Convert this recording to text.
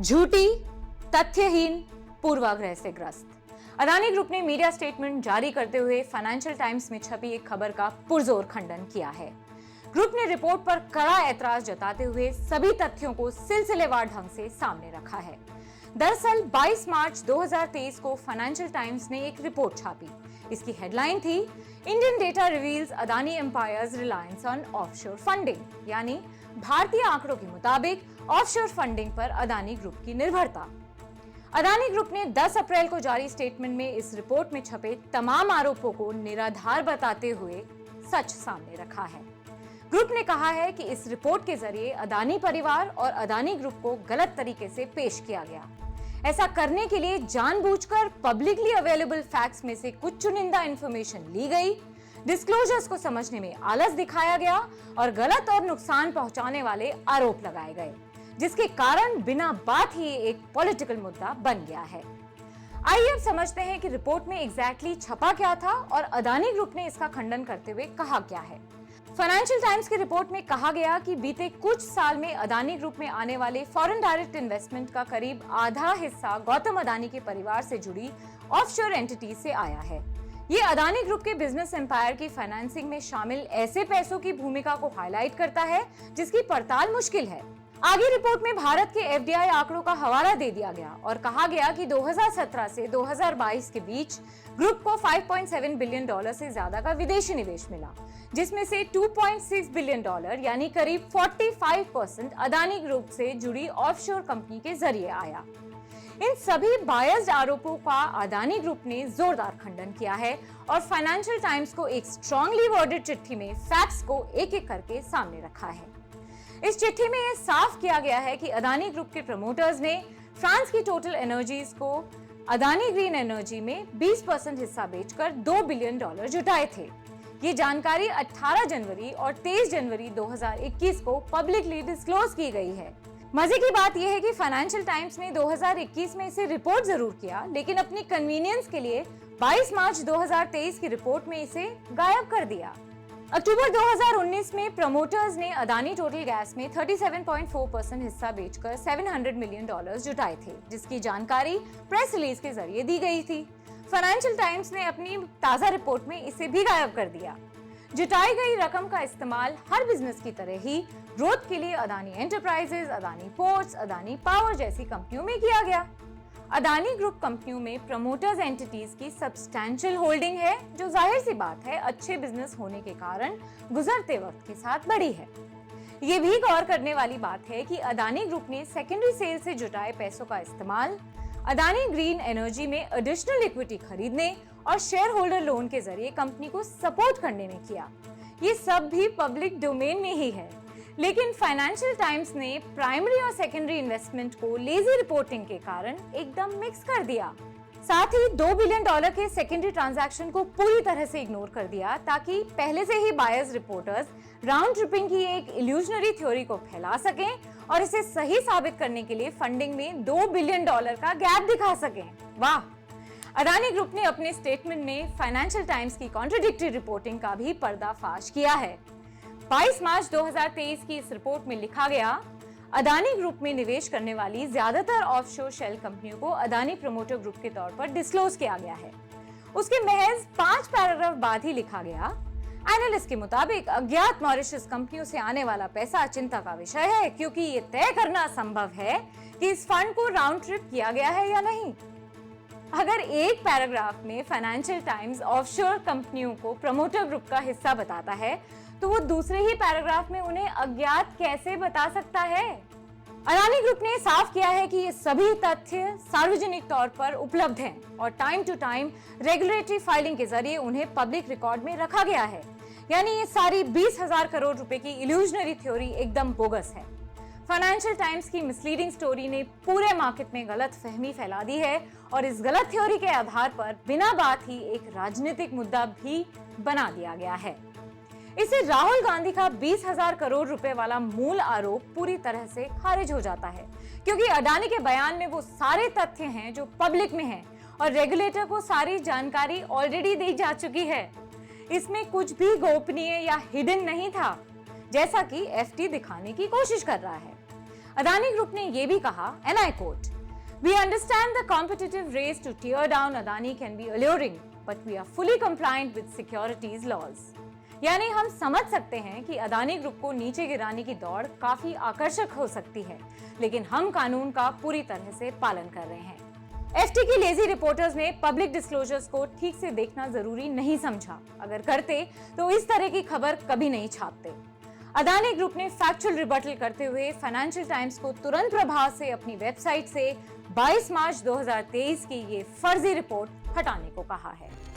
झूठी, तथ्यहीन, पूर्वाग्रह से ग्रस्त। अदानी ग्रुप ने मीडिया स्टेटमेंट जारी करते हुए फाइनेंशियल टाइम्स में छपी एक खबर का पुरजोर खंडन किया है। ग्रुप ने रिपोर्ट पर कड़ा ऐतराज जताते हुए सभी तथ्यों को सिलसिलेवार ढंग से सामने रखा है। दरअसल 22 मार्च 2023 को फाइनेंशियल टाइम्स ने एक रिपोर्ट छापी। इसकी हेडलाइन थी Indian data reveals Adani empire's reliance on offshore funding, यानी भारतीय आंकड़ों के मुताबिक ऑफशोर फंडिंग पर अदानी ग्रुप की निर्भरता। अदानी ग्रुप ने 10 अप्रैल को जारी स्टेटमेंट में इस रिपोर्ट में छपे तमाम आरोपों को निराधार बताते हुए सच सामने रखा है। ग्रुप ने कहा है कि इस रिपोर्ट के जरिए अदानी परिवार और अदानी ग्रुप को गलत तरीके से पेश किया गया। ऐसा करने के लिए जानबूझकर पब्लिकली अवेलेबल फैक्ट्स में से कुछ चुनिंदा इंफॉर्मेशन ली गई, डिस्क्लोजर्स को समझने में आलस दिखाया गया और गलत और नुकसान पहुंचाने वाले आरोप लगाए गए, जिसके कारण बिना बात ही एक पॉलिटिकल मुद्दा बन गया है। आइए अब समझते हैं कि रिपोर्ट में एग्जैक्टली छपा क्या था और अदानी ग्रुप ने इसका खंडन करते हुए कहा क्या है। फाइनेंशियल टाइम्स की रिपोर्ट में कहा गया कि बीते कुछ साल में अदानी ग्रुप में आने वाले फॉरेन डायरेक्ट इन्वेस्टमेंट का करीब आधा हिस्सा गौतम अदानी के परिवार से जुड़ी ऑफशोर एंटिटी से आया है। ये अदानी ग्रुप के बिजनेस एम्पायर की फाइनेंसिंग में शामिल ऐसे पैसों की भूमिका को हाईलाइट करता है जिसकी पड़ताल मुश्किल है। आगे रिपोर्ट में भारत के एफडीआई आंकड़ों का हवाला दे दिया गया और कहा गया कि 2017 से 2022 के बीच ग्रुप को $5.7 बिलियन से ज्यादा का विदेशी निवेश मिला, जिसमें से $2.6 बिलियन यानी करीब 45% अदानी ग्रुप से जुड़ी ऑफशोर कंपनी के जरिए आया। इन सभी बायस्ड आरोपों का अदानी ग्रुप ने जोरदार खंडन किया है और फाइनेंशियल टाइम्स को एक स्ट्रांगली वर्डेड चिट्ठी में फैक्ट्स को एक एक करके सामने रखा है। इस चिट्ठी में यह साफ किया गया है कि अदानी ग्रुप के प्रमोटर्स ने फ्रांस की टोटल एनर्जीज को अदानी ग्रीन एनर्जी में 20% हिस्सा बेचकर $2 बिलियन जुटाए थे। ये जानकारी 18 जनवरी और 23 जनवरी 2021 को पब्लिकली डिस्क्लोज की गई है। मजे की बात यह है कि फाइनेंशियल टाइम्स ने 2021 में इसे रिपोर्ट जरूर किया, लेकिन अपनी कन्वीनियंस के लिए 22 मार्च 2023 की रिपोर्ट में इसे गायब कर दिया। अक्टूबर 2019 में प्रमोटर्स ने अदानी टोटल गैस में 37.4% हिस्सा बेचकर $700 मिलियन जुटाए थे, जिसकी जानकारी प्रेस रिलीज के जरिए दी गई थी। फाइनेंशियल टाइम्स ने अपनी ताजा रिपोर्ट में इसे भी गायब कर दिया। जुटाई गई रकम का इस्तेमाल हर बिजनेस की तरह ही ग्रोथ के लिए Adani enterprises, Adani ports, Adani power जैसी कंपनियों में किया गया। अदानी ग्रुप कंपनियों में प्रमोटर्स एंटिटीज की सब्सटैंशियल होल्डिंग है, जो जाहिर सी बात है अच्छे बिजनेस होने के कारण गुजरते वक्त के साथ बढ़ी है। ये भी गौर करने वाली बात है कि अदानी ग्रुप ने सेकेंडरी सेल से जुटाए पैसों का इस्तेमाल अदानी ग्रीन एनर्जी में एडिशनल इक्विटी खरीदने और शेयर होल्डर लोन के जरिए कंपनी को सपोर्ट करने में किया। ये सब भी पब्लिक डोमेन में ही है, लेकिन फाइनेंशियल टाइम्स ने प्राइमरी और सेकेंडरी इन्वेस्टमेंट को लेजी रिपोर्टिंग के कारण एकदम मिक्स कर दिया। साथ ही $2 बिलियन के सेकेंडरी ट्रांजैक्शन को पूरी तरह से इग्नोर कर दिया, ताकि पहले से ही बायर्स रिपोर्टर्स राउंड ट्रिपिंग की एक इल्यूजनरी थ्योरी को फैला सकें और इसे सही साबित करने के लिए फंडिंग में $2 बिलियन का गैप दिखा सकें। वाह! अदानी ग्रुप ने अपने स्टेटमेंट में फाइनेंशियल टाइम्स की कॉन्ट्रडिक्टरी रिपोर्टिंग का भी पर्दाफाश किया है। 22 मार्च 2023 की इस रिपोर्ट में लिखा गया, अदानी ग्रुप में निवेश करने वाली ज्यादातर ऑफशोर शेल कंपनियों को अदानी प्रमोटर ग्रुप के तौर पर डिस्क्लोज किया गया है। उसके महज 5 पैराग्राफ बाद ही लिखा गया, एनालिस्ट के मुताबिक अज्ञात मॉरिशस कंपनियों से आने वाला पैसा चिंता का विषय है, क्योंकि ये तय करना असंभव है कि इस फंड को राउंड ट्रिप किया गया है या नहीं। अगर एक पैराग्राफ में फाइनेंशियल टाइम्स ऑफशोर कंपनियों को प्रमोटर ग्रुप का हिस्सा बताता है, तो वो दूसरे ही पैराग्राफ में उन्हें अज्ञात कैसे बता सकता है? अदानी ग्रुप ने साफ किया है कि ये सभी तथ्य सार्वजनिक तौर पर उपलब्ध हैं और time to time regulatory filing के जरिए उन्हें पब्लिक रिकॉर्ड में रखा गया है। यानी ये सारी 20,000 करोड़ रुपए की इल्यूजनरी थ्योरी एकदम बोगस है। फाइनेंशियल टाइम्स की मिसलीडिंग स्टोरी ने पूरे मार्केट में गलत फहमी फैला दी है और इस गलत थ्योरी के आधार पर बिना बात ही एक राजनीतिक मुद्दा भी बना दिया गया है। इससे राहुल गांधी का 20,000 करोड़ रुपए वाला मूल आरोप पूरी तरह से खारिज हो जाता है, क्योंकि अडानी के बयान में वो सारे तथ्य हैं जो पब्लिक में हैं और रेगुलेटर को सारी जानकारी ऑलरेडी दी जा चुकी है। इसमें कुछ भी गोपनीय या हिडन नहीं था, जैसा कि एफटी दिखाने की कोशिश कर रहा है। अदानी ग्रुप ने यह भी कहा, and I quote, "We understand the competitive race to tear down Adani can be alluring, but we are fully compliant with securities laws." यानी हम समझ सकते हैं कि अदानी ग्रुप को नीचे गिराने की दौड़ काफी आकर्षक हो सकती है, लेकिन हम कानून का पूरी तरह से पालन कर रहे हैं। एफटी की लेजी रिपोर्टर्स ने पब्लिक डिस्क्लोजर्स को ठीक से देखना जरूरी नहीं समझा। अगर करते तो इस तरह की खबर कभी नहीं छापते। अदानी ग्रुप ने फैक्चुअल रिबटल करते हुए फाइनेंशियल टाइम्स को तुरंत प्रभाव से अपनी वेबसाइट से 22 मार्च 2023 की ये फर्जी रिपोर्ट हटाने को कहा है।